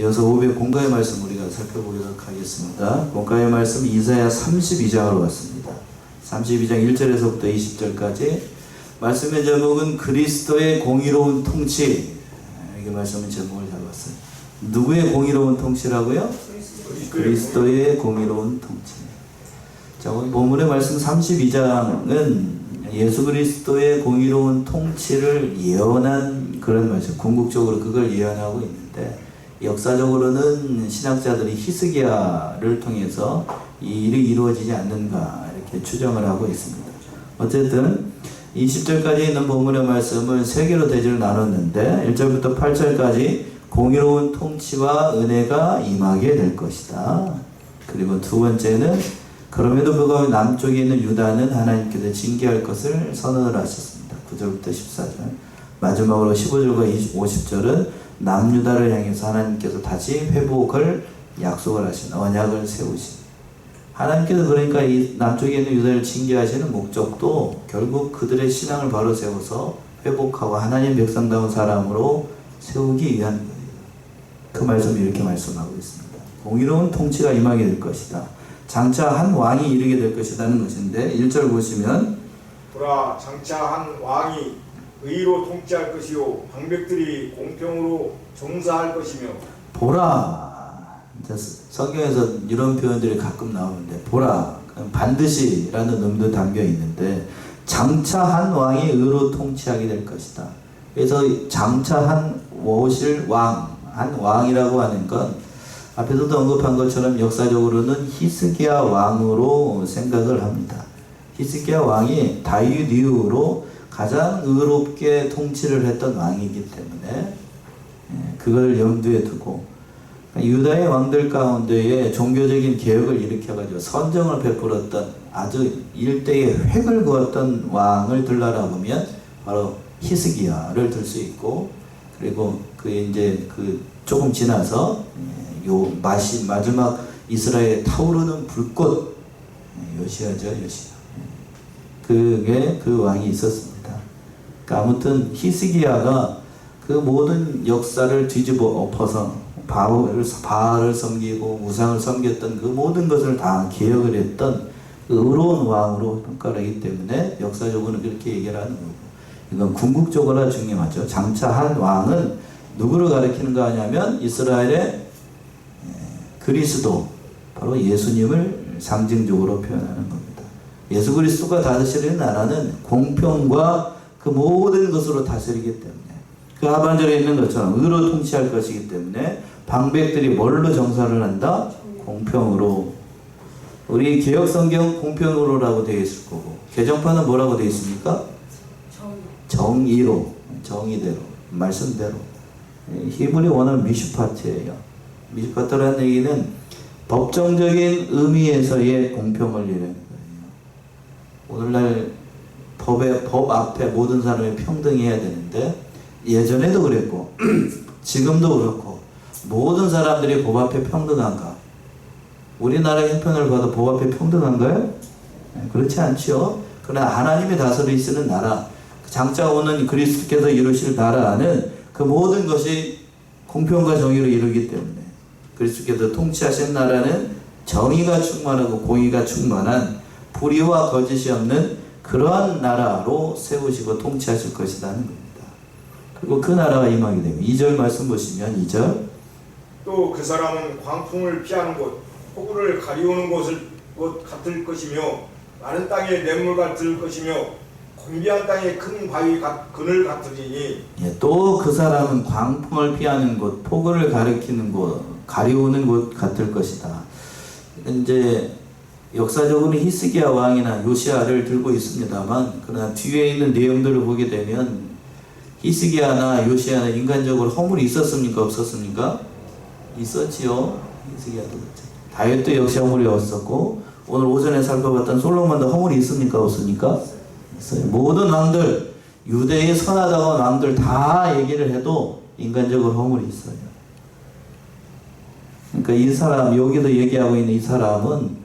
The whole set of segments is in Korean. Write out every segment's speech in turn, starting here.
이어서 500공과의 말씀 우리가 살펴보도록 하겠습니다. 공과의 말씀 이사야 32장으로 갔습니다. 32장 1절에서부터 20절까지 말씀의 제목은 그리스도의 공의로운 통치. 이게 말씀의 제목을 잡았어요. 누구의 공의로운 통치라고요? 그리스도의 공의로운 통치. 자, 오늘 본문의 말씀 32장은 예수 그리스도의 공의로운 통치를 예언한 그런 말씀, 궁극적으로 그걸 예언하고 있는데, 역사적으로는 신학자들이 히스기야를 통해서 이 일이 이루어지지 않는가 이렇게 추정을 하고 있습니다. 어쨌든 20절까지 있는 본문의 말씀을 세 개로 대지를 나눴는데 1절부터 8절까지 공의로운 통치와 은혜가 임하게 될 것이다. 그리고 두 번째는 그럼에도 불구하고 남쪽에 있는 유다는 하나님께서 징계할 것을 선언을 하셨습니다. 9절부터 14절. 마지막으로 15절과 50절은 남유다를 향해서 하나님께서 다시 회복을 약속을 하신 언약을 세우신, 하나님께서 그러니까 이 남쪽에 있는 유다를 징계하시는 목적도 결국 그들의 신앙을 바로 세워서 회복하고 하나님 백성다운 사람으로 세우기 위한 거예요. 그 말씀을 이렇게 말씀하고 있습니다. 공의로운 통치가 임하게 될 것이다. 장차 한 왕이 이르게 될 것이라는 것인데 1절 보시면, 보라, 장차 한 왕이 의로 통치할 것이요 방백들이 공평으로 종사할 것이며. 보라, 성경에서 이런 표현들이 가끔 나오는데, 보라, 반드시라는 의미도 담겨 있는데, 장차 한 왕이 의로 통치하게 될 것이다. 그래서 장차 한 오실 왕, 한 왕이라고 하는 건 앞에서도 언급한 것처럼 역사적으로는 히스기야 왕으로 생각을 합니다. 히스기야 왕이 다윗 이후로 가장 의롭게 통치를 했던 왕이기 때문에 그걸 염두에 두고 유다의 왕들 가운데에 종교적인 개혁을 일으켜가지고 선정을 베풀었던 아주 일대의 획을 그었던 왕을 들라라 보면 바로 히스기야를 들 수 있고, 그리고 그 이제 그 조금 지나서 요 마지막 이스라엘의 타오르는 불꽃 요시야죠, 요시야. 그게 그 왕이 있었습니다. 그러니까 아무튼 히스기야가 그 모든 역사를 뒤집어 엎어서 바알을 섬기고 우상을 섬겼던 그 모든 것을 다 개혁을 했던 의로운 왕으로 평가를 하기 때문에 역사적으로는 그렇게 얘기를 하는 거고, 이건 궁극적으로 중요하죠. 장차 한 왕은 누구를 가리키는가 하냐면 이스라엘의 그리스도, 바로 예수님을 상징적으로 표현하는 겁니다. 예수 그리스도가 다스리는 나라는 공평과 그 모든 것으로 다스리기 때문에, 그 하반절에 있는 것처럼 의로 통치할 것이기 때문에 방백들이 뭘로 정사를 한다? 공평으로. 우리 개혁성경 공평으로라고 되어 있을 거고, 개정판은 뭐라고 되어 있습니까? 정의로, 정의대로, 말씀대로. 히브리 원어는 미슈파트예요. 미슈파트라는 얘기는 법정적인 의미에서의 공평을 이루는 거예요. 오늘날 법 앞에 모든 사람이 평등해야 되는데, 예전에도 그랬고 지금도 그렇고 모든 사람들이 법 앞에 평등한가? 우리나라 형편을 봐도 법 앞에 평등한가요? 그렇지 않죠. 그러나 하나님이 다스리시는 나라, 장차 오는 그리스도께서 이루실 나라는 그 모든 것이 공평과 정의로 이루기 때문에, 그리스도께서 통치하신 나라는 정의가 충만하고 공의가 충만한 불의와 거짓이 없는 그러한 나라로 세우시고 통치하실 것이라는 겁니다. 그리고 그 나라가 임하게 되면 2절 말씀 보시면 2절, 또 그 사람은 광풍을 피하는 곳, 폭우를 가리우는 곳 같을 것이며 마른 땅의 냇물 같을 것이며 공비한 땅의 큰 바위 그늘 같으리니. 또 그 사람은 광풍을 피하는 곳, 폭우를 가리키는 곳, 가리우는 곳 같을 것이다. 이제 역사적으로는 히스기야 왕이나 요시야를 들고 있습니다만, 그러나 뒤에 있는 내용들을 보게 되면 히스기야나 요시야는 인간적으로 허물이 있었습니까? 없었습니까? 있었지요. 히스기야도 그렇죠. 다윗도 역시 허물이 없었고, 오늘 오전에 살펴봤던 솔로몬도 허물이 있습니까? 없습니까? 있어요. 모든 왕들, 유대의 선하다고 왕들 다 얘기를 해도 인간적으로 허물이 있어요. 그러니까 이 사람, 여기도 얘기하고 있는 이 사람은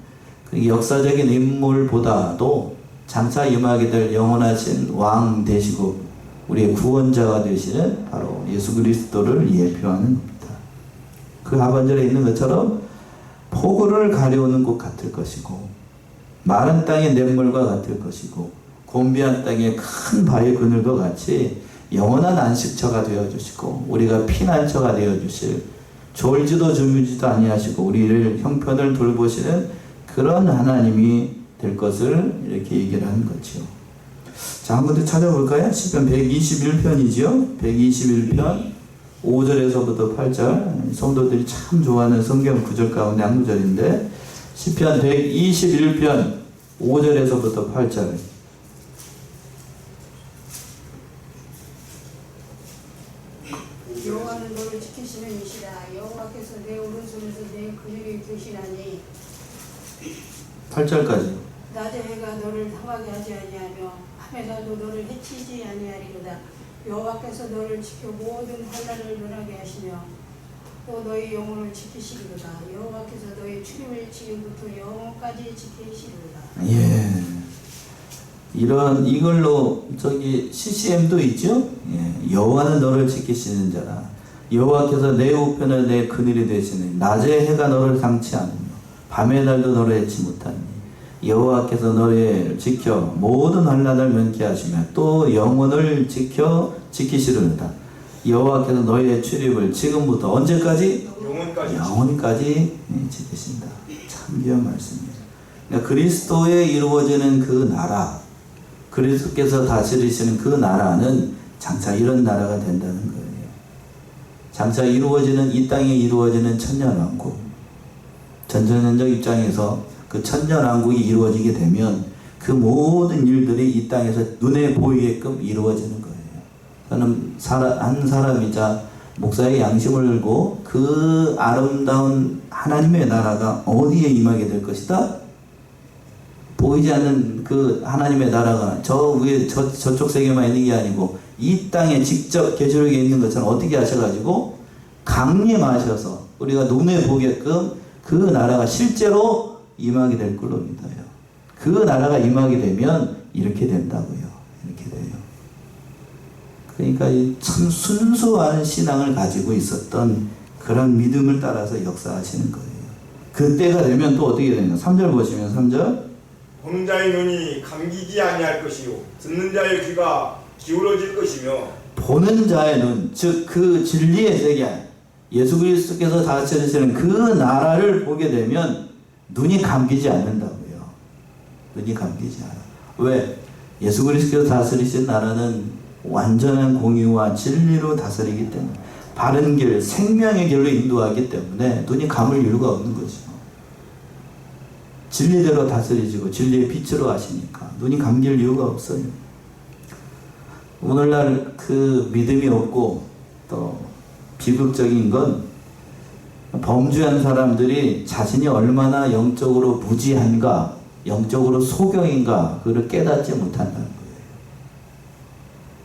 역사적인 인물보다도 장차 임하게 될 영원하신 왕 되시고 우리의 구원자가 되시는 바로 예수 그리스도를 예표하는 겁니다. 그 하반절에 있는 것처럼 포구를 가려우는 것 같을 것이고 마른 땅의 냇물과 같을 것이고 곤비한 땅의 큰 바위 그늘과 같이 영원한 안식처가 되어주시고 우리가 피난처가 되어주실 졸지도 주무지도 아니하시고 우리를 형편을 돌보시는 그런 하나님이 될 것을 이렇게 얘기를 하는 거죠. 자, 한 번 더 찾아볼까요? 시편 121편이죠. 121편 5절에서부터 8절. 성도들이 참 좋아하는 성경 구절 가운데 한 구절인데 시편 121편 5절에서부터 8절. 여호와는 너를 지키시는 이시라. 여호와께서 내 오른손에서 내 그늘이 되시나니 8절까지. 낮의 해가 너를 상하게 하지 아니하며 밤에라도 너를 해치지 아니하리로다. 여호와께서 너를 지켜 모든 환난을 면하게 하시며 또 너희 영혼을 지키시리로다. 여호와께서 너희 출입을 지금부터 영원까지 지키시리로다. 예. 이걸로 저기 CCM도 있죠? 예. 여호와는 너를 지키시는 자라. 여호와께서 내 우편에 내 그늘이 되시니 낮에 해가 너를 상치 않으며 밤의 날도 너를 해치 못하니 여호와께서 너를 지켜 모든 환난을 면케 하시며 또 영혼을 지키시려다. 여호와께서 너희의 출입을 지금부터 언제까지? 영원까지 지키신다. 참 귀한 말씀입니다. 그러니까 그리스도에 이루어지는 그 나라, 그리스도께서 다스리시는 그 나라는 장차 이런 나라가 된다는 거예요. 장차 이루어지는 이 땅에 이루어지는 천년왕국, 전전적 입장에서 그 천년왕국이 이루어지게 되면 그 모든 일들이 이 땅에서 눈에 보이게끔 이루어지는 거예요. 저는 한 사람이자 목사의 양심을 들고 그 아름다운 하나님의 나라가 어디에 임하게 될 것이다? 보이지 않는 그 하나님의 나라가 저 위에 저쪽 세계만 있는 게 아니고 이 땅에 직접 계시록에 있는 것처럼 어떻게 하셔가지고 강림하셔서 우리가 눈에 보게끔 그 나라가 실제로 임하게 될 걸로 믿어요. 그 나라가 임하게 되면 이렇게 된다고요. 이렇게 돼요. 그러니까 참 순수한 신앙을 가지고 있었던 그런 믿음을 따라서 역사하시는 거예요. 그때가 되면 또 어떻게 되는가? 3절 보시면 3절. 보는 자의 눈이 감기지 아니할 것이요 듣는 자의 귀가 기울어질 것이며 보는 자의 눈, 즉 그 진리의 세계, 예수 그리스도께서 다스리시는 그 나라를 보게 되면 눈이 감기지 않는다고요. 눈이 감기지 않아. 왜? 예수 그리스도께서 다스리신 나라는 완전한 공의와 진리로 다스리기 때문에 바른 길, 생명의 길로 인도하기 때문에 눈이 감을 이유가 없는 거죠. 진리대로 다스리시고 진리의 빛으로 하시니까 눈이 감길 이유가 없어요. 오늘날 그 믿음이 없고 또 비극적인 건 범죄한 사람들이 자신이 얼마나 영적으로 무지한가, 영적으로 소경인가 그걸 깨닫지 못한다는 거예요.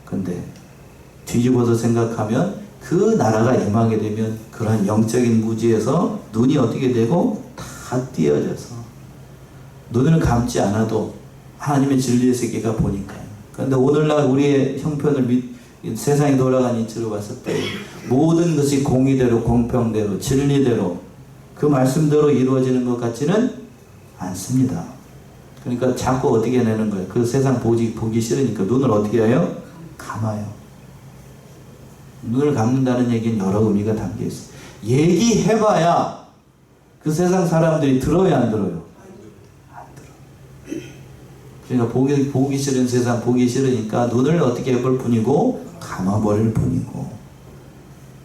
근데 뒤집어서 생각하면 그 나라가 임하게 되면 그러한 영적인 무지에서 눈이 어떻게 되고 다 띄어져서 눈을 감지 않아도 하나님의 진리의 세계가 보니까요. 그런데 오늘날 우리의 형편을 세상이 돌아가는 이치로 봤을 때 모든 것이 공의대로 공평대로 진리대로 그 말씀대로 이루어지는 것 같지는 않습니다. 그러니까 자꾸 어떻게 내는 거예요? 그 세상 보기 싫으니까 눈을 어떻게 해요? 감아요. 눈을 감는다는 얘기는 여러 의미가 담겨 있어요. 얘기해봐야 그 세상 사람들이 들어요, 안 들어요? 안 들어. 그러니까 보기 싫은 세상 보기 싫으니까 눈을 어떻게 해볼 뿐이고 감아버릴 뿐이고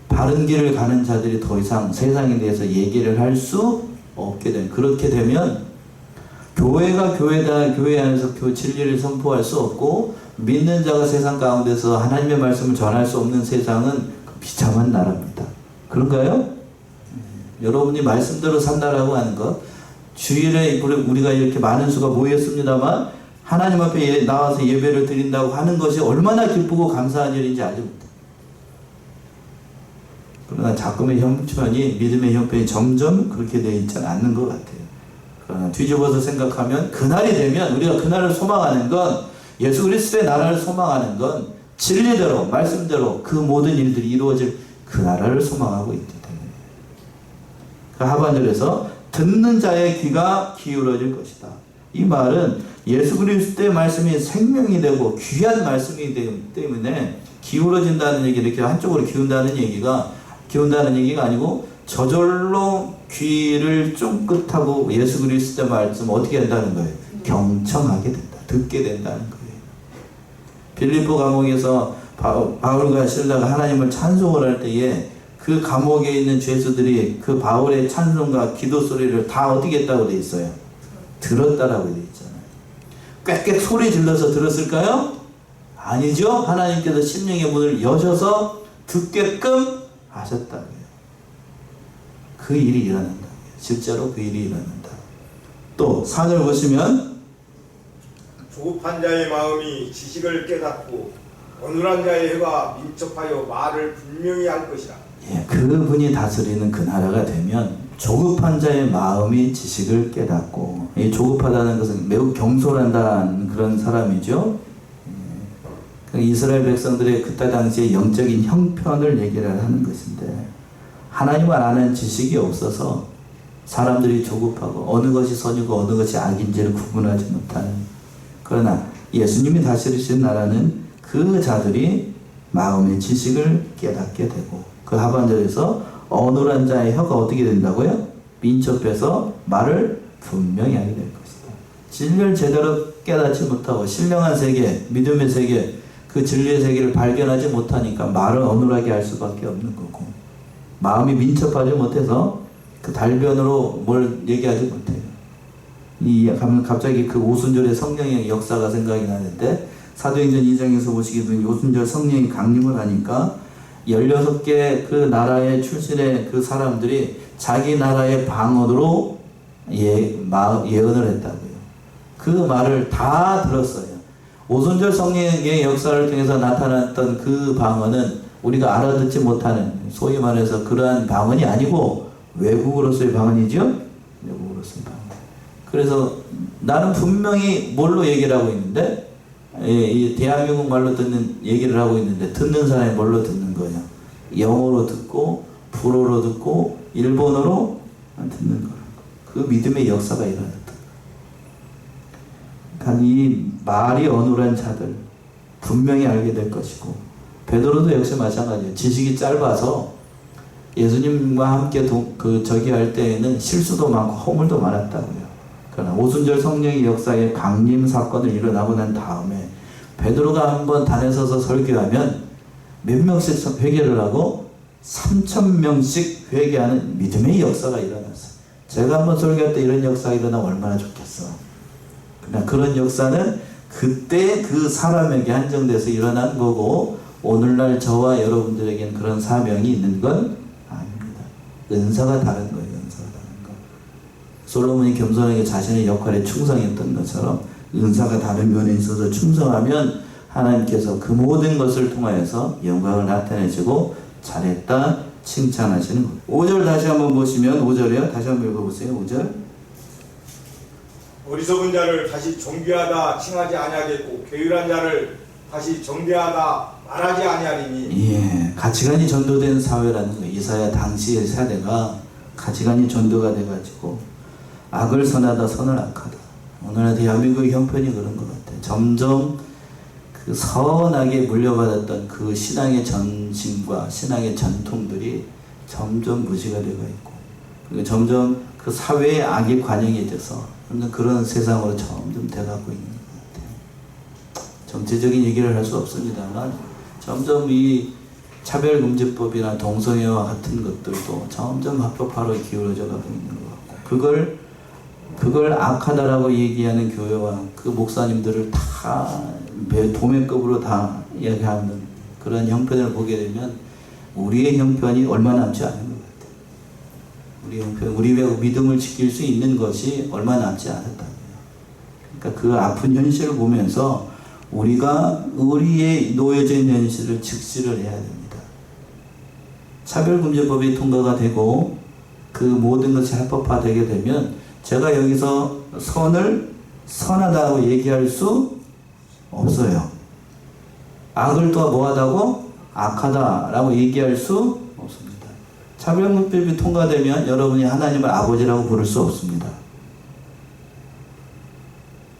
바른 길을 가는 자들이 더 이상 세상에 대해서 얘기를 할 수 없게 된. 그렇게 되면 교회가 교회 안에서 진리를 선포할 수 없고 믿는 자가 세상 가운데서 하나님의 말씀을 전할 수 없는 세상은 비참한 나라입니다. 그런가요? 여러분이 말씀대로 산다라고 하는 것, 주일에 우리가 이렇게 많은 수가 모였습니다만 하나님 앞에 나와서 예배를 드린다고 하는 것이 얼마나 기쁘고 감사한 일인지 알지 못해요. 그러나 자꾸의 형편이, 믿음의 형편이 점점 그렇게 되어 있지 않는 것 같아요. 그러나 뒤집어서 생각하면 그날이 되면 우리가 그날을 소망하는 건, 예수 그리스도의 나라를 소망하는 건 진리대로 말씀대로 그 모든 일들이 이루어질 그 나라를 소망하고 있기 때문에 그 하반절에서 듣는 자의 귀가 기울어질 것이다. 이 말은 예수 그리스도의 말씀이 생명이 되고 귀한 말씀이기 때문에 기울어진다는 얘기, 이렇게 한쪽으로 기운다는 얘기가 아니고 저절로 귀를 쫑긋하고 예수 그리스도의 말씀 어떻게 된다는 거예요? 경청하게 된다. 듣게 된다는 거예요. 빌립보 감옥에서 바울과 실라가 하나님을 찬송을 할 때에 그 감옥에 있는 죄수들이 그 바울의 찬송과 기도 소리를 다 어떻게 했다고 돼 있어요? 들었다라고 돼 있잖아요. 꽥꽥 소리 질러서 들었을까요? 아니죠. 하나님께서 심령의 문을 여셔서 듣게끔 하셨다고요. 그 일이 일어난다. 실제로 그 일이 일어난다. 또 산을 보시면 조급한 자의 마음이 지식을 깨닫고 어눌한 자의 혀가 민첩하여 말을 분명히 할 것이라. 예, 그분이 다스리는 그 나라가 되면 조급한 자의 마음이 지식을 깨닫고, 이 조급하다는 것은 매우 경솔한다는 그런 사람이죠. 이스라엘 백성들의 그때 당시의 영적인 형편을 얘기를 하는 것인데, 하나님을 아는 지식이 없어서 사람들이 조급하고 어느 것이 선이고 어느 것이 악인지를 구분하지 못하는, 그러나 예수님이 다스리신 나라는 그 자들이 마음의 지식을 깨닫게 되고, 그 하반절에서 어눌한 자의 혀가 어떻게 된다고요? 민첩해서 말을 분명히 하게 될 것이다. 진리를 제대로 깨닫지 못하고 신령한 세계, 믿음의 세계, 그 진리의 세계를 발견하지 못하니까 말을 어눌하게 할 수밖에 없는 거고, 마음이 민첩하지 못해서 그 달변으로 뭘 얘기하지 못해요. 갑자기 그 오순절의 성령의 역사가 생각이 나는데, 사도행전 2장에서 보시게 되면 오순절 성령이 강림을 하니까 16개 그 나라의 출신의 그 사람들이 자기 나라의 방언으로 예언을 했다고요. 그 말을 다 들었어요. 오순절 성령의 역사를 통해서 나타났던 그 방언은 우리가 알아듣지 못하는, 소위 말해서 그러한 방언이 아니고 외국어로서의 방언이죠. 외국어로서의 방언. 그래서 나는 분명히 뭘로 얘기를 하고 있는데, 이 대한민국 말로 얘기를 하고 있는데, 듣는 사람이 뭘로 듣는 거예요? 영어로 듣고, 불어로 듣고, 일본어로 듣는 거예요. 그 믿음의 역사가 일어났다. 그러니까 이 말이 어눌한 자들 분명히 알게 될 것이고, 베드로도 역시 마찬가지예요. 지식이 짧아서 예수님과 함께 할 때에는 실수도 많고 허물도 많았다고요. 그러나 오순절 성령의 역사의 강림 사건을 일어나고 난 다음에 베드로가 한번 단에 서서 설교하면 몇 명씩 회개를 하고 3,000명씩 회개하는 믿음의 역사가 일어났어요. 제가 한번 설교할 때 이런 역사가 일어나면 얼마나 좋겠어. 그러나 그런 역사는 그때 그 사람에게 한정돼서 일어난 거고, 오늘날 저와 여러분들에게는 그런 사명이 있는 건 아닙니다. 은사가 다른 거예요. 은사가 다른 거. 솔로몬이 겸손하게 자신의 역할에 충성했던 것처럼 은사가 다른 면에 있어서 충성하면 하나님께서 그 모든 것을 통하여서 영광을 나타내시고 잘했다 칭찬하시는 거예요. 5절 다시 한번 보시면, 5절이요. 다시 한번 읽어보세요. 5절. 어리석은 자를 다시 존귀하다 칭하지 아니하겠고 게으른 자를 다시 정죄하다 말하지 아니하리니. 예, 가치관이 전도된 사회라는 거예요. 이사야 당시의 세대가 가치관이 전도가 돼가지고 악을 선하다 선을 악하다. 오늘날 대한민국의 형편이 그런 것 같아요. 점점 그 선하게 물려받았던 그 신앙의 전신과 신앙의 전통들이 점점 무시가 되고 있고, 그리고 점점 그 사회의 악이 관영해져서 그런 세상으로 점점 돼가고 있는 것 같아요. 정치적인 얘기를 할 수 없습니다만 점점 이 차별금지법이나 동성애와 같은 것들도 점점 합법화로 기울어져 가고 있는 것 같고, 그걸 악하다라고 얘기하는 교회와 그 목사님들을 다 도매급으로 다 얘기하는 그런 형편을 보게 되면 우리의 형편이 얼마 남지 않은 것 같아요. 우리의 형편, 우리의 믿음을 지킬 수 있는 것이 얼마 남지 않았다고요. 그러니까 그 아픈 현실을 보면서 우리가 우리의 놓여져 있는 현실을 직시를 해야 됩니다. 차별금지법이 통과가 되고 그 모든 것이 합법화되게 되면 제가 여기서 선을 선하다고 얘기할 수 없어요. 악을 또 뭐하다고? 악하다라고 얘기할 수 없습니다. 차별금법이 통과되면 여러분이 하나님을 아버지라고 부를 수 없습니다.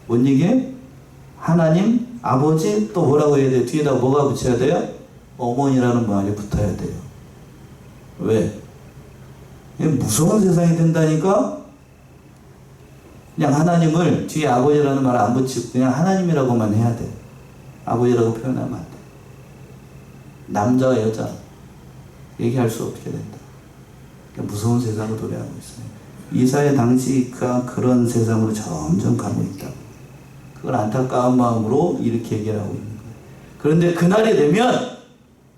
뭔 얘기예요? 하나님, 아버지, 또 뭐라고 해야 돼요? 뒤에다 뭐가 붙여야 돼요? 어머니라는 말이 붙어야 돼요. 왜? 이게 무서운 세상이 된다니까? 그냥 하나님을 뒤에 아버지라는 말 안 붙이고 그냥 하나님이라고만 해야 돼. 아버지라고 표현하면 안 돼. 남자와 여자 얘기할 수 없게 된다. 그러니까 무서운 세상으로 도래하고 있어요. 이사야 당시가 그런 세상으로 점점 가고 있다. 그걸 안타까운 마음으로 이렇게 얘기를 하고 있는 거예요. 그런데 그날이 되면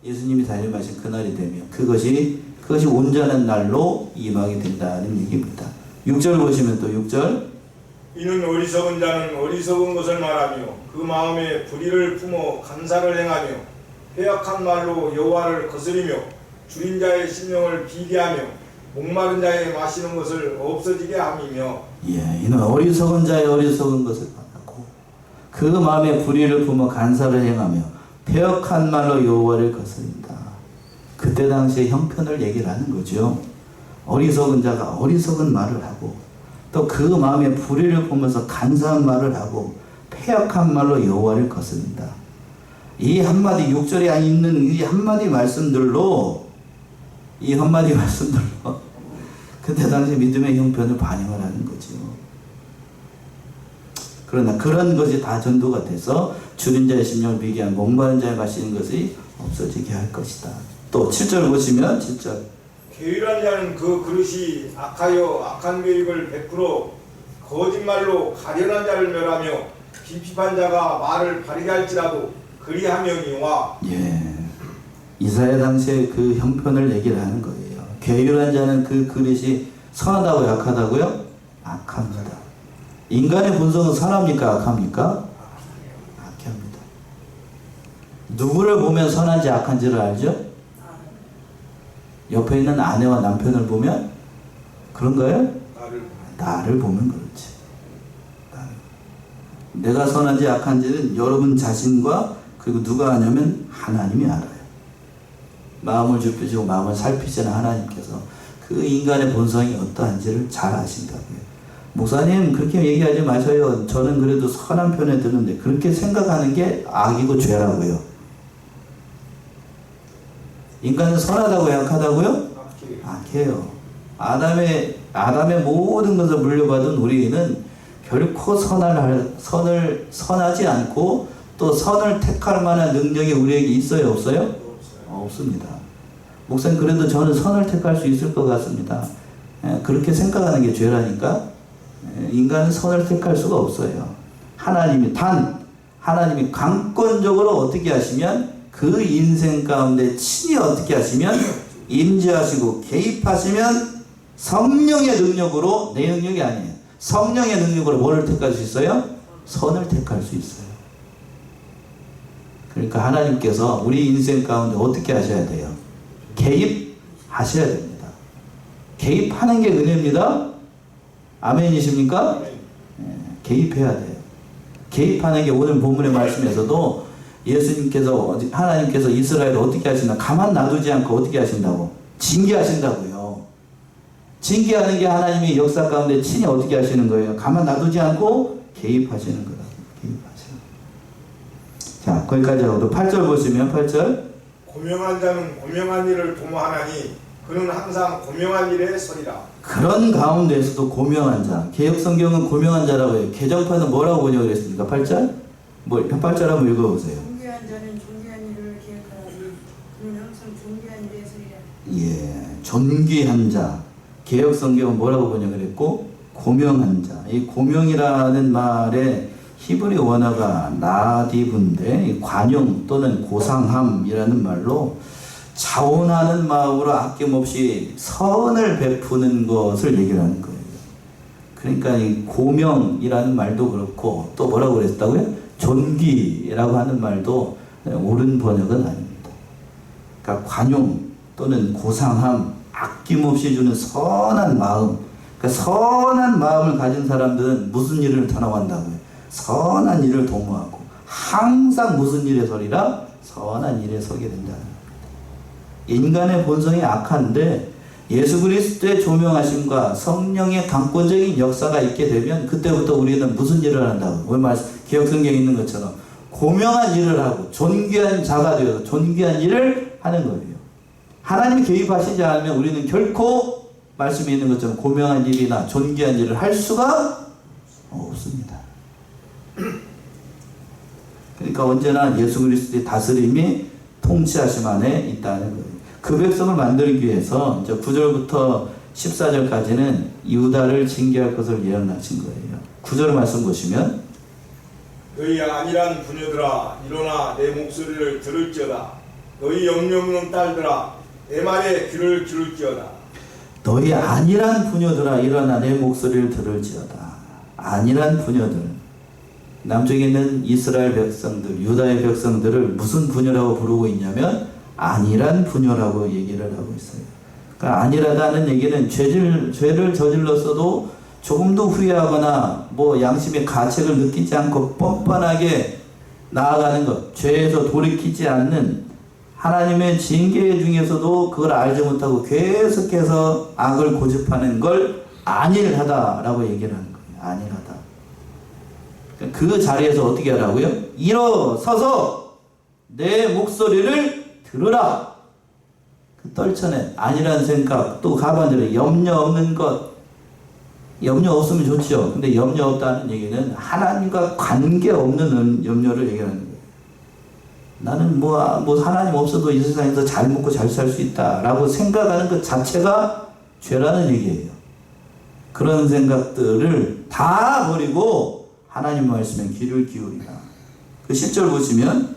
예수님이 다짐하신 그날이 되면 그것이 온전한 날로 임하게 된다는 얘기입니다. 6절 보시면 또 6절 이는 어리석은 자는 어리석은 것을 말하며 그 마음에 불의를 품어 간사를 행하며 회악한 말로 여호와를 거스리며 줄인 자의 심령을 비계하며 목마른 자의 마시는 것을 없어지게 함이며 예, 이는 어리석은 자의 어리석은 것을 말하고 그 마음에 불의를 품어 간사를 행하며 패역한 말로 여호와를 거스린다. 그때 당시에 형편을 얘기를 하는 거죠. 어리석은 자가 어리석은 말을 하고 또 그 마음에 불의를 품어서 간사한 말을 하고 패역한 말로 여호와를 거스린다. 이 한마디 6절에 있는 이 한마디 말씀들로 그때 당시 믿음의 형편을 반영을 하는 거죠. 그러나 그런 것이 다 전도가 돼서 줄인 자의 심령을 비게한 목마른 자의 마시는 것이 없어지게 할 것이다. 또 7절 보시면 7절 게으른 자는 그 그릇이 악하여 악한 계획을 베풀어 거짓말로 가련한 자를 멸하며 비핍한 자가 말을 바르게 할지라도 그리하며니와 예, 이사야 당시에 그 형편을 얘기를 하는 거예요. 게으른 자는 그 그릇이 선하다고 약하다고요? 악합니다. 인간의 본성은 선합니까? 악합니까? 악합니다. 누구를 보면 선한지 악한지를 알죠? 옆에 있는 아내와 남편을 보면 그런 거예요? 나를 보면 그렇지. 내가 선한지 악한지는 여러분 자신과 그리고 누가 하냐면 하나님이 알아요. 마음을 좁히시고 마음을 살피시는 하나님께서 그 인간의 본성이 어떠한지를 잘 아신다고요. 목사님 그렇게 얘기하지 마셔요. 저는 그래도 선한 편에 드는데 그렇게 생각하는 게 악이고 죄라고요. 인간은 선하다고 약하다고요? 악해요. 아담의 모든 것을 물려받은 우리는 결코 선하지 않고 또 선을 택할 만한 능력이 우리에게 있어요? 없어요? 없습니다. 목사님 그래도 저는 선을 택할 수 있을 것 같습니다. 그렇게 생각하는 게 죄라니까. 인간은 선을 택할 수가 없어요. 하나님이 강권적으로 어떻게 하시면 그 인생 가운데 친히 어떻게 하시면 임재하시고 개입하시면 성령의 능력으로, 내 능력이 아니에요. 성령의 능력으로 뭐를 택할 수 있어요? 선을 택할 수 있어요. 그러니까 하나님께서 우리 인생 가운데 어떻게 하셔야 돼요? 개입하셔야 됩니다. 개입하는 게 은혜입니다. 아멘이십니까? 개입해야 돼요. 개입하는 게 오늘 본문의 말씀에서도 하나님께서 이스라엘을 어떻게 하신다? 가만 놔두지 않고 어떻게 하신다고? 징계하신다고요. 징계하는 게 하나님의 역사 가운데 친히 어떻게 하시는 거예요? 가만 놔두지 않고 개입하시는 거라고. 개입하시는. 자, 거기까지 하고 또 8절 보시면 8절. 고명한 자는 고명한 일을 도모하나니 그는 항상 고명한 일에 서리라. 그런 가운데에서도 고명한 자. 개혁성경은 고명한 자라고 해요. 개정판은 뭐라고 번역을 했습니까? 8절? 8절 한번 읽어보세요. 존귀한 자는 존귀한 일을 기억하니 그는 항상 존귀한 일에 서리라. 예, 존귀한 자. 개혁성경은 뭐라고 번역을 했고? 고명한 자. 이 고명이라는 말의 히브리 원어가 나디브인데 이 관용 또는 고상함이라는 말로 자원하는 마음으로 아낌없이 선을 베푸는 것을 얘기를 하는 거예요. 그러니까 이 고명이라는 말도 그렇고 또 뭐라고 그랬다고요? 존귀라고 하는 말도 옳은 번역은 아닙니다. 그러니까 관용 또는 고상함, 아낌없이 주는 선한 마음. 그러니까 선한 마음을 가진 사람들은 무슨 일을 tanam한다고요? 선한 일을 도모하고 항상 무슨 일에 서리라? 선한 일에 서게 된다는 겁니다. 인간의 본성이 악한데 예수 그리스도의 조명하심과 성령의 강권적인 역사가 있게 되면 그때부터 우리는 무슨 일을 한다고? 오늘 기억 성경에 있는 것처럼 고명한 일을 하고 존귀한 자가 되어서 존귀한 일을 하는 거예요. 하나님이 개입하시지 않으면 우리는 결코 말씀에 있는 것처럼 고명한 일이나 존귀한 일을 할 수가 없습니다. 그러니까 언제나 예수 그리스도의 다스림이 통치하심 안에 있다는 거예요. 그 백성을 만들기 위해서 이제 9절부터 14절까지는 유다를 징계할 것을 예언하신 거예요. 9절 말씀 보시면 너희 안일한 부녀들아 일어나 내 목소리를 들을지어다. 너희 염려 없는 딸들아 내 말에 귀를 기울지어다. 너희 안일한 부녀들아 일어나 내 목소리를 들을지어다. 안일한 부녀들, 남쪽에 있는 이스라엘 백성들, 유다의 백성들을 무슨 부녀라고 부르고 있냐면 안일한 부녀라고 얘기를 하고 있어요. 그러니까 안일하다는 얘기는 죄를 저질렀어도 조금도 후회하거나 뭐 양심의 가책을 느끼지 않고 뻔뻔하게 나아가는 것, 죄에서 돌이키지 않는 하나님의 징계 중에서도 그걸 알지 못하고 계속해서 악을 고집하는 걸 안일하다라고 얘기를 하는 거예요. 안일하다. 그 자리에서 어떻게 하라고요? 일어서서 내 목소리를 들으라. 그 떨쳐낸 안일한 생각, 또 가반대로 염려 없는 것. 염려 없으면 좋죠. 근데 염려 없다는 얘기는 하나님과 관계없는 염려를 얘기하는 거예요. 나는 뭐 하나님 없어도 이 세상에서 잘 먹고 잘 살 수 있다라고 생각하는 것 자체가 죄라는 얘기예요. 그런 생각들을 다 버리고 하나님 말씀에 귀를 기울이라. 그 10절 보시면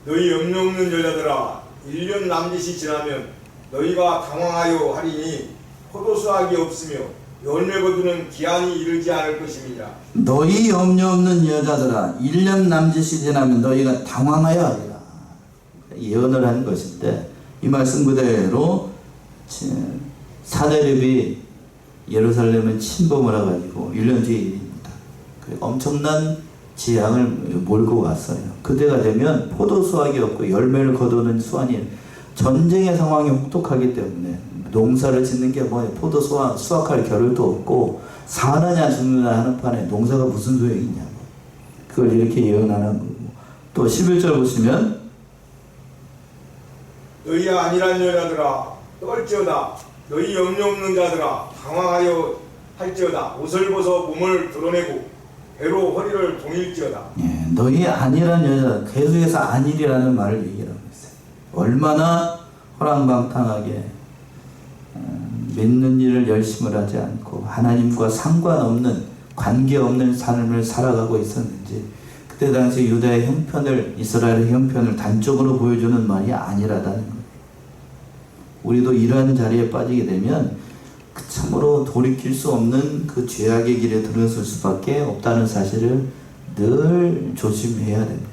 너희 염려 없는 여자들아 1년 남짓이 지나면 너희가 당황하여 하리니 포도수확이 없으며 열매 거두는 기한이 이르지 않을 것임이라. 너희 염려 없는 여자들아 1년 남짓이 지나면 너희가 당황하여 하리라. 예언을 하는 것인데 이 말씀 그대로 사내립이 예루살렘을 침범을 해가지고 1년 뒤의 일입니다. 엄청난 재앙을 몰고 왔어요. 그때가 되면 포도 수확이 없고 열매를 거두는 수완이 전쟁의 상황이 혹독하기 때문에 농사를 짓는 게 뭐예요? 포도 수확할 겨를도 없고 사느냐 죽느냐 하는 판에 농사가 무슨 소용이 있냐고. 그걸 이렇게 예언하는 거고. 또 11절 보시면 너희 안일한 여자들아 떨지어다. 너희 염려 없는 자들아 당황하여 할지어다. 옷을 벗어 몸을 드러내고 배로 허리를 동일지어다. 예, 너희 안일한 여자, 계속해서 안일이라는 말을 얘기하고 있어요. 얼마나 허랑방탕하게 믿는 일을 열심을 하지 않고 하나님과 상관없는 관계없는 삶을 살아가고 있었는지 그때 당시 유다의 형편을 이스라엘의 형편을 단적으로 보여주는 말이 안일하다는 거예요. 우리도 이러한 자리에 빠지게 되면 참으로 돌이킬 수 없는 그 죄악의 길에 들어설 수밖에 없다는 사실을 늘 조심해야 됩니다.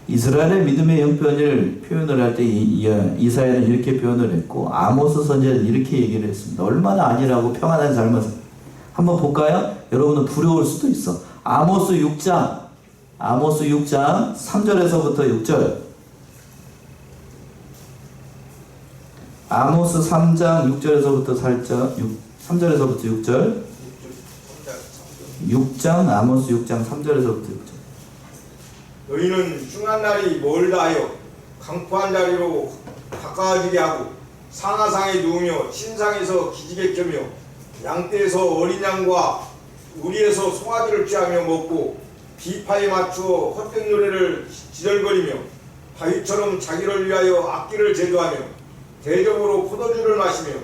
이스라엘의 믿음의 형편을 표현을 할 때 이사야는 이렇게 표현을 했고 아모스 선지자는 이렇게 얘기를 했습니다. 얼마나 안일하고 평안한 삶을 한번 볼까요? 여러분은 두려울 수도 있어. 아모스 6장 3절에서부터 6절. 아모스 3장 6절에서부터 살짝 3절에서부터 6절. 6장 아모스 6장 3절에서부터 6절. 너희는 흉한 날이 멀다 하여 강포한 자리로 가까워지게 하고 상하상에 누우며 신상에서 기지개 켜며 양떼에서 어린 양과 우리에서 송아지를 취하며 먹고 비파에 맞추어 헛된 노래를 지절거리며 바위처럼 자기를 위하여 악기를 제조하며 대접으로 포도주를 마시며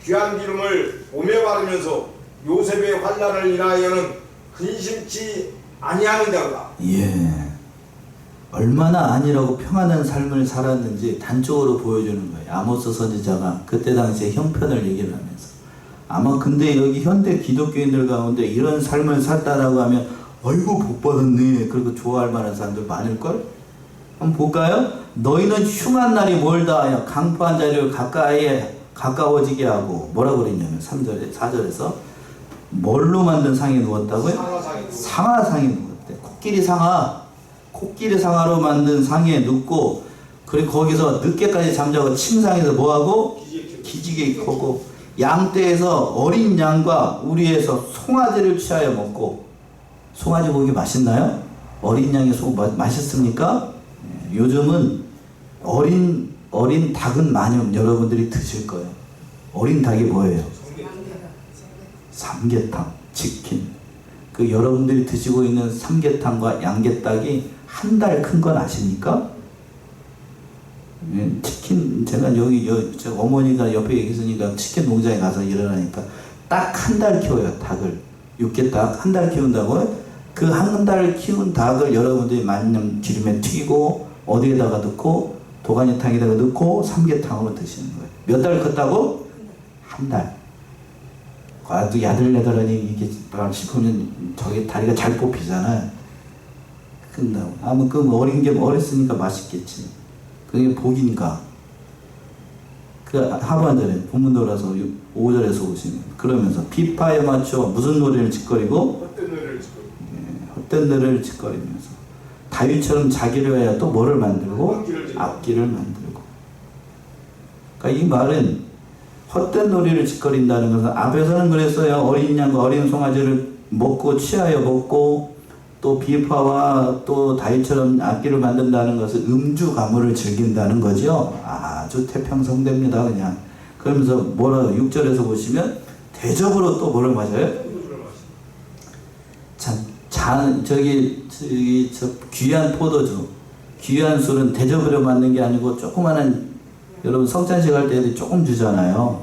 귀한 기름을 몸에 바르면서 요셉의 환난을 인하여는 근심치 아니하는 자로다. 예. 얼마나 안일하고 평안한 삶을 살았는지 단적으로 보여주는 거예요. 아모스 선지자가 그때 당시에 형편을 얘기를 하면서. 아마 근데 여기 현대 기독교인들 가운데 이런 삶을 살다라고 하면 아이고 복 받았네 그리고 좋아할 만한 사람들 많을걸? 한번 볼까요? 너희는 흉한 날이 멀다 하여 강포한 자리를 가까워지게 하고 뭐라고 그랬냐면 3절에 4절에서 뭘로 만든 상에 누웠다고요? 상하상에 누웠대. 코끼리 상하로 만든 상에 눕고 그리고 거기서 늦게까지 잠자고 침상에서 뭐하고? 기지개 크고 양떼에서 어린 양과 우리에서 송아지를 취하여 먹고. 송아지 고기 맛있나요? 어린 양의 맛있습니까? 요즘은 어린 닭은 많이 여러분들이 드실 거예요. 어린 닭이 뭐예요? 삼계탕, 치킨. 그 여러분들이 드시고 있는 삼계탕과 양계닭이 한 달 큰 건 아십니까? 치킨, 제가 제 어머니가 옆에 있으니까 치킨 농장에 가서 일어나니까 딱 한 달 키워요, 닭을. 육계닭 한 달 키운다고요? 그 한 달 키운 닭을 여러분들이 만년 기름에 튀기고 어디에다가 넣고 도가니탕에다가 넣고 삼계탕으로 드시는 거예요. 몇 달 컸다고? 한 달. 아주 야들야들하니 이게 싶으면 저기 다리가 잘 뽑히잖아요. 큰다고. 아무 그 어린 게 어렸으니까 맛있겠지. 그게 복인가. 그 하반절에 본문 돌아서 5절에서 보시면 그러면서 비파에 맞춰 무슨 노래를 짓거리고 헛된 노래를 짓거리고 헛된 노래를 짓거리면서 다윗처럼 자기를 위하여 또 뭐를 만들고 악기를 만들고. 그러니까 이 말은 헛된 놀이를 짓거린다는 것은 앞에서는 그랬어요. 어린 양과 어린 송아지를 먹고 취하여 먹고 또 비파와 또 다윗처럼 악기를 만든다는 것은 음주 가물을 즐긴다는 거죠. 아주 태평성대입니다. 그냥. 그러면서 뭐라고 6절에서 보시면 대접으로 또 뭐를 마셔요? 저 귀한 포도주, 귀한 술은 대접으로 만든 게 아니고 조그마한, 여러분 성찬식 할 때 조금 주잖아요.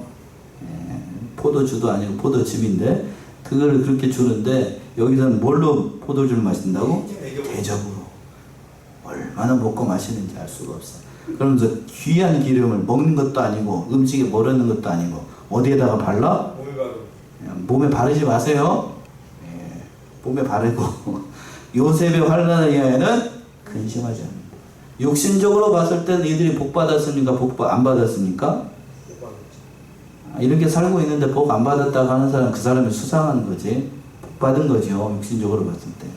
포도주도 아니고 포도즙인데 그걸 그렇게 주는데 여기서는 뭘로 포도주를 마신다고? 대접으로. 얼마나 먹고 마시는지 알 수가 없어. 그러면서 귀한 기름을 먹는 것도 아니고 음식에 뭐르는 것도 아니고 어디에다가 발라? 몸에 바르지 마세요. 몸에 바르고 요셉의 환난을 위하여는 근심하지 않는다. 육신적으로 봤을 때는 이들이 복 받았습니까? 복 안 받았습니까? 이렇게 살고 있는데 복 안 받았다고 하는 사람, 그 사람이 수상한 거지. 복 받은 거죠, 육신적으로 봤을 때.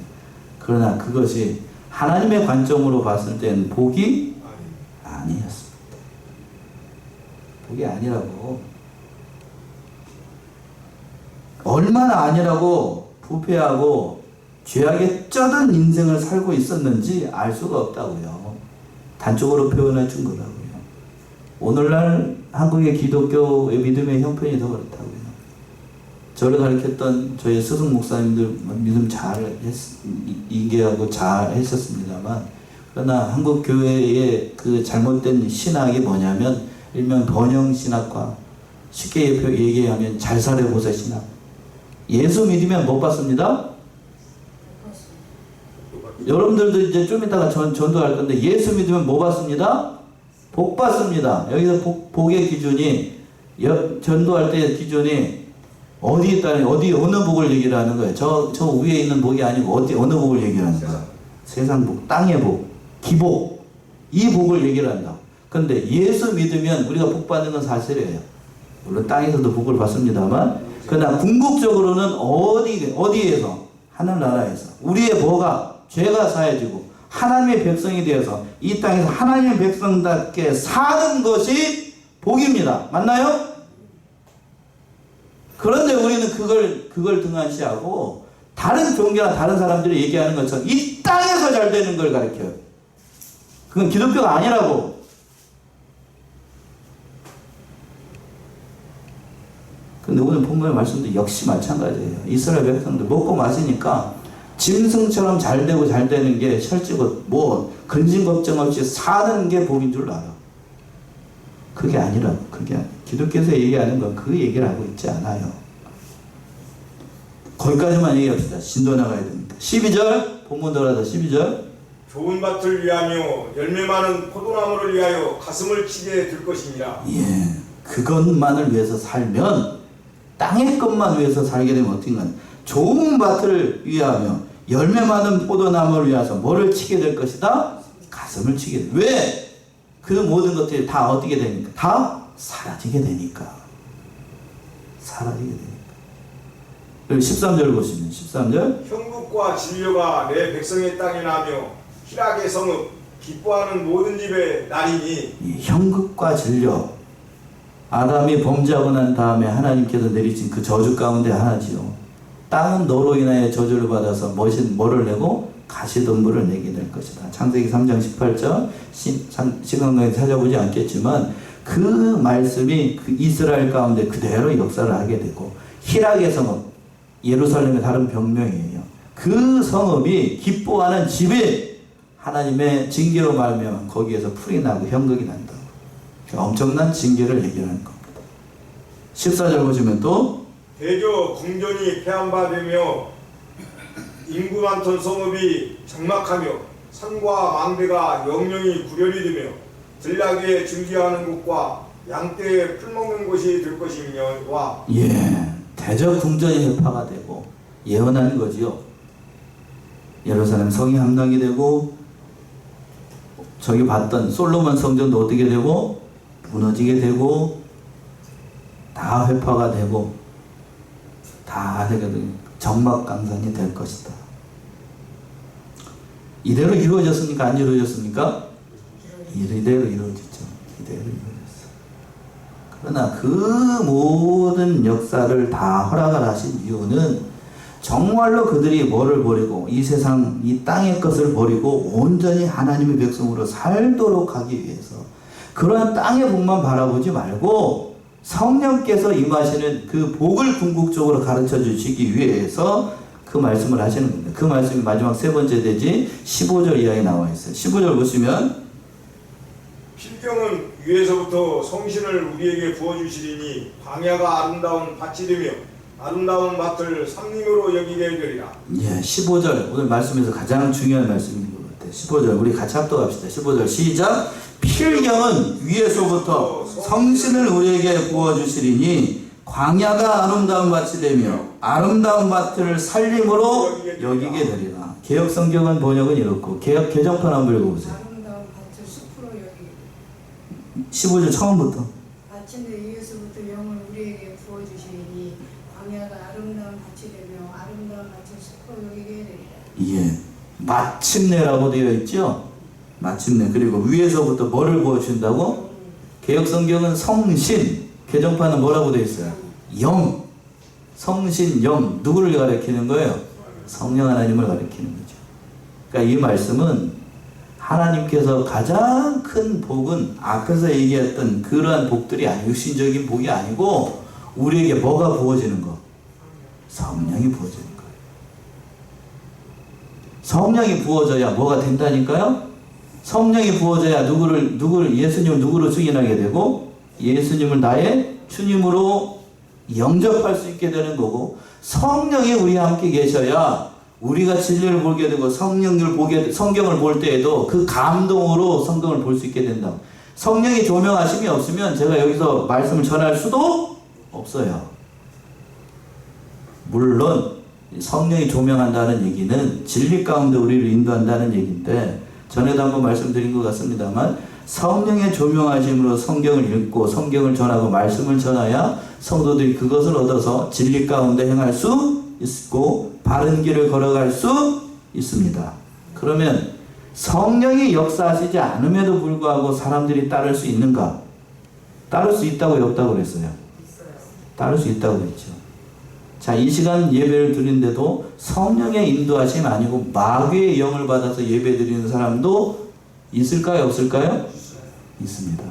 그러나 그것이 하나님의 관점으로 봤을 때는 복이 아니었습니다. 복이 아니라고. 얼마나 아니라고 부패하고 죄악에 쩌든 인생을 살고 있었는지 알 수가 없다고요. 단적으로 표현해 준 거라고요. 오늘날 한국의 기독교의 믿음의 형편이 더 그렇다고요. 저를 가르쳤던 저희 스승 목사님들 믿음 잘 이해하고 잘 했었습니다만, 그러나 한국 교회의 그 잘못된 신학이 뭐냐면 일명 번영 신학과 쉽게 얘기하면 잘 살아보자 신학. 예수 믿으면 못 받습니다. 여러분들도 이제 좀 이따가 전도할 건데 예수 믿으면 뭐 받습니다? 복 받습니다. 여기서 복의 기준이 전도할 때의 기준이 어디에 따른 어느 복을 얘기를 하는 거예요? 저 위에 있는 복이 아니고 어느 복을 얘기를 하는 거예요? 세상 복, 땅의 복, 기복, 이 복을 얘기를 한다. 그런데 예수 믿으면 우리가 복 받는 건 사실이에요. 물론 땅에서도 복을 받습니다만, 그러나 궁극적으로는 어디에서? 하늘나라에서 우리의 뭐가 죄가 사해지고 하나님의 백성이 되어서 이 땅에서 하나님의 백성답게 사는 것이 복입니다. 맞나요? 그런데 우리는 그걸 등한시하고 다른 종교나 다른 사람들이 얘기하는 것처럼 이 땅에서 잘 되는 걸 가르쳐요. 그건 기독교가 아니라고. 근데 오늘 본문의 말씀도 역시 마찬가지예요. 이스라엘 백성들 먹고 마시니까 짐승처럼 잘 되고 잘 되는 게 실제로 근심 걱정 없이 사는 게 복인 줄 알아. 그게 아니라고. 기독교에서 얘기하는 건 그 얘기를 하고 있지 않아요. 거기까지만 얘기합시다. 진도 나가야 됩니다. 12절 본문 돌아서 12절. 좋은 밭을 위하며 열매 많은 포도나무를 위하여 가슴을 치게 될 것입니다. 예, 그것만을 위해서 살면, 땅의 것만 위해서 살게 되면 어떻게 하냐. 좋은 밭을 위하며 열매 많은 포도나무를 위해서 뭐를 치게 될 것이다? 가슴을 치게 돼. 왜? 그 모든 것들이 다 어떻게 되니까? 다 사라지게 되니까. 사라지게 되니까. 그리고 13절 보시면 13절. 형국과 진료가 내 백성의 땅에 나며 희락의 성읍 기뻐하는 모든 집에 나리니. 이 형국과 진료. 아담이 범죄하고 난 다음에 하나님께서 내리신 그 저주 가운데 하나지요. 땅은 너로 인하여 저주를 받아서 뭐를 내고 가시덤불을 내게 될 것이다. 창세기 3장 18절 시간 관계 찾아보지 않겠지만 그 말씀이 그 이스라엘 가운데 그대로 역사를 하게 되고 희락의 성읍 예루살렘의 다른 병명이에요. 그 성읍이 기뻐하는 집에 하나님의 징계로 말미암아 거기에서 풀이 나고 형극이 난다. 엄청난 징계를 얘기하는 겁니다. 14절 보시면 또 대저 궁전이 폐한 바 되며 인구 많던 성읍이 장막하며 산과 망대가 영영이 구렬이 되며 들나귀에 증기하는 곳과 양떼에 풀 먹는 곳이 될 것이며와 대저 궁전이 회파가 되고 예언하는 거지요. 예루살렘 성이 함락이 되고 저기 봤던 솔로몬 성전도 어떻게 되고 무너지게 되고 다 회파가 되고 다 정막강산이 될 것이다. 이대로 이루어졌습니까? 안 이루어졌습니까? 이대로 이루어졌죠. 이대로 이루어졌어. 그러나 그 모든 역사를 다 허락을 하신 이유는 정말로 그들이 뭐를 버리고 이 세상 이 땅의 것을 버리고 온전히 하나님의 백성으로 살도록 하기 위해서 그러한 땅의 복만 바라보지 말고 성령께서 임하시는 그 복을 궁극적으로 가르쳐 주시기 위해서 그 말씀을 하시는 겁니다. 그 말씀이 마지막 세 번째 대지 15절 이하에 나와 있어요. 15절 보시면 필경은 위에서부터 성신을 우리에게 부어주시리니 광야가 아름다운 밭이 되며 아름다운 밭을 삼림으로 여기게 되리라. 15절 오늘 말씀에서 가장 중요한 말씀인 것 같아요. 15절 우리 같이 합독합시다. 15절 시작. 필경은 위에서부터 성신을 우리에게 부어주시리니 광야가 아름다운 밭이 되며 아름다운 밭을 살림으로 여기게 되리라. 개혁 성경은 번역은 이렇고 개혁 개정판 한번 읽어보세요. 아름다운 밭을 숲으로 여기 15절 처음부터 마침내 위에서부터 영을 우리에게 부어주시니 광야가 아름다운 밭이 되며 아름다운 밭을 숲으로 여기게 되리라. 마침내라고 되어 있죠. 마침내. 그리고 위에서부터 뭐를 부어주신다고? 개혁 성경은 성신, 개정판은 뭐라고 되어 있어요? 영. 성신, 영. 누구를 가리키는 거예요? 성령 하나님을 가리키는 거죠. 그러니까 이 말씀은 하나님께서 가장 큰 복은 앞에서 얘기했던 그러한 복들이 아니고 육신적인 복이 아니고 우리에게 뭐가 부어지는 거? 성령이 부어지는 거예요. 성령이 부어져야 뭐가 된다니까요? 성령이 부어져야 예수님을 누구로 승인하게 되고 예수님을 나의 주님으로 영접할 수 있게 되는 거고 성령이 우리와 함께 계셔야 우리가 진리를 보게 되고 성경을 볼 때에도 그 감동으로 성경을 볼 수 있게 된다. 성령이 조명하심이 없으면 제가 여기서 말씀을 전할 수도 없어요. 물론 성령이 조명한다는 얘기는 진리 가운데 우리를 인도한다는 얘기인데 전에도 한번 말씀드린 것 같습니다만 성령의 조명하심으로 성경을 읽고 성경을 전하고 말씀을 전하야 성도들이 그것을 얻어서 진리 가운데 행할 수 있고 바른 길을 걸어갈 수 있습니다. 그러면 성령이 역사하시지 않음에도 불구하고 사람들이 따를 수 있는가? 따를 수 있다고 없다고 그랬어요? 따를 수 있다고 그랬죠. 자, 이 시간 예배를 드리는데도 성령의 인도하심 아니고 마귀의 영을 받아서 예배 드리는 사람도 있을까요? 없을까요? 있습니다.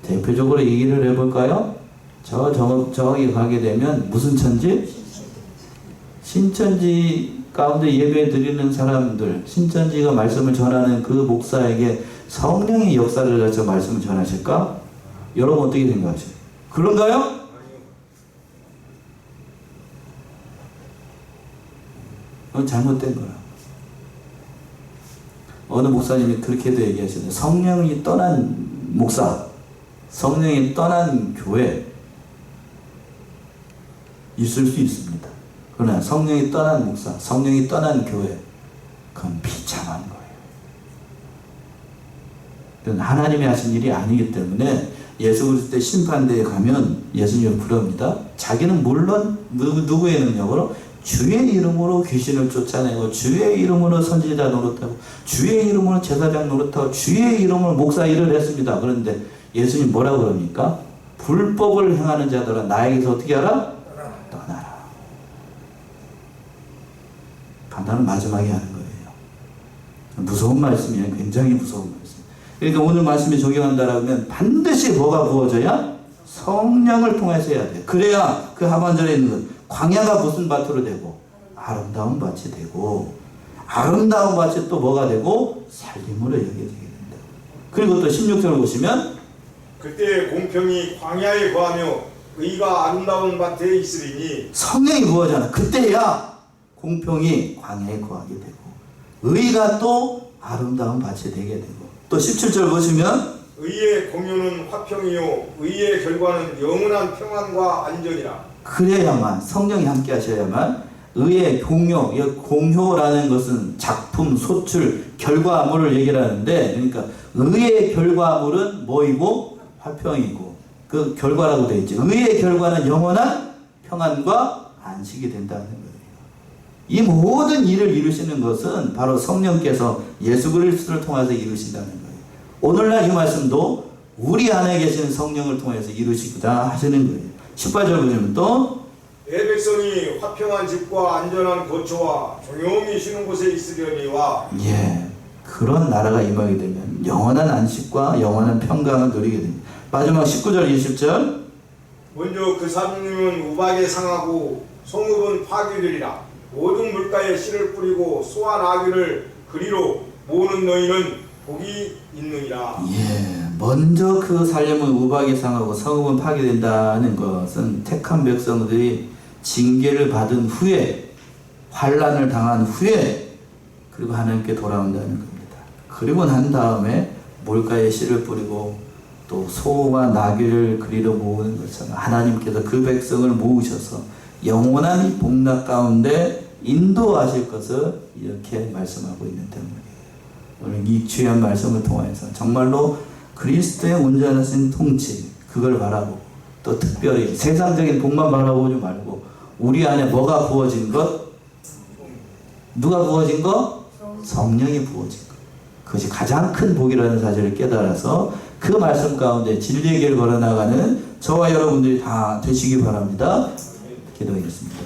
대표적으로 얘기를 해볼까요? 저기 가게 되면 무슨 천지? 신천지 가운데 예배 드리는 사람들, 신천지가 말씀을 전하는 그 목사에게 성령의 역사를 가서 말씀을 전하실까? 여러분 어떻게 생각하세요? 그런가요? 그건 잘못된 거라. 어느 목사님이 그렇게도 얘기하시는데 성령이 떠난 목사, 성령이 떠난 교회 있을 수 있습니다. 그러나 성령이 떠난 목사, 성령이 떠난 교회 그건 비참한 거예요. 그건 하나님이 하신 일이 아니기 때문에 예수 그리스도의 심판대에 가면 예수님을 부릅니다. 자기는 물론 누구의 능력으로? 주의 이름으로 귀신을 쫓아내고 주의 이름으로 선지자 노릇하고 주의 이름으로 제사장 노릇하고 주의 이름으로 목사 일을 했습니다. 그런데 예수님 뭐라고 그럽니까? 불법을 행하는 자들아 나에게서 어떻게 하라? 떠나라. 판단은 마지막에 하는 거예요. 무서운 말씀이에요. 굉장히 무서운 말씀. 그러니까 오늘 말씀에 적용한다라면 반드시 뭐가 부어져야? 성령을 통해서 해야 돼. 그래야 그 하반절에 있는 광야가 무슨 밭으로 되고 아름다운 밭이 되고 아름다운 밭이 또 뭐가 되고 살림으로 여겨지게 된다. 그리고 또 16절을 보시면 그때 공평이 광야에 거하며 의가 아름다운 밭에 있으리니 성령이 부어잖아. 그때야 공평이 광야에 거하게 되고 의가 또 아름다운 밭이 되게 되고 또 17절 보시면 의의 공효는 화평이요 의의 결과는 영원한 평안과 안전이라. 그래야만 성령이 함께 하셔야만 의의 공효, 이 공효라는 것은 작품, 소출, 결과물을 얘기를 하는데 그러니까 의의 결과물은 뭐이고 화평이고 그 결과라고 되어 있죠. 의의 결과는 영원한 평안과 안식이 된다는 거예요. 이 모든 일을 이루시는 것은 바로 성령께서 예수 그리스도를 통해서 이루신다는 거예요. 오늘날 이 말씀도 우리 안에 계신 성령을 통해서 이루시고자 하시는 거예요. 18절 보시면 또 내 백성이 화평한 집과 안전한 거처와 조용히 쉬는 곳에 있으려니와 그런 나라가 임하게 되면 영원한 안식과 영원한 평강을 누리게 됩니다. 마지막 19절 20절 먼저 그 산림은 우박에 상하고 성읍은 파괴되리라. 모든 물가에 씨를 뿌리고 소와 나귀를 그리로 모으는 너희는 복이 있느니라. 먼저 그 살림은 우박에 상하고 성읍은 파괴된다는 것은 택한 백성들이 징계를 받은 후에 환난을 당한 후에 그리고 하나님께 돌아온다는 겁니다. 그리고 난 다음에 물가에 씨를 뿌리고 또 소와 나귀를 그리로 모으는 것처럼 하나님께서 그 백성을 모으셔서 영원한 복락 가운데 인도하실 것을 이렇게 말씀하고 있는 때문이에요. 오늘 이 귀한 말씀을 통해서 정말로 그리스도의 온전하신 통치 그걸 바라보고 또 특별히 세상적인 복만 바라보지 말고 우리 안에 뭐가 부어진 것? 누가 부어진 것? 성령이 부어진 것. 그것이 가장 큰 복이라는 사실을 깨달아서 그 말씀 가운데 진리의 길을 걸어나가는 저와 여러분들이 다 되시기 바랍니다. 기도하겠습니다.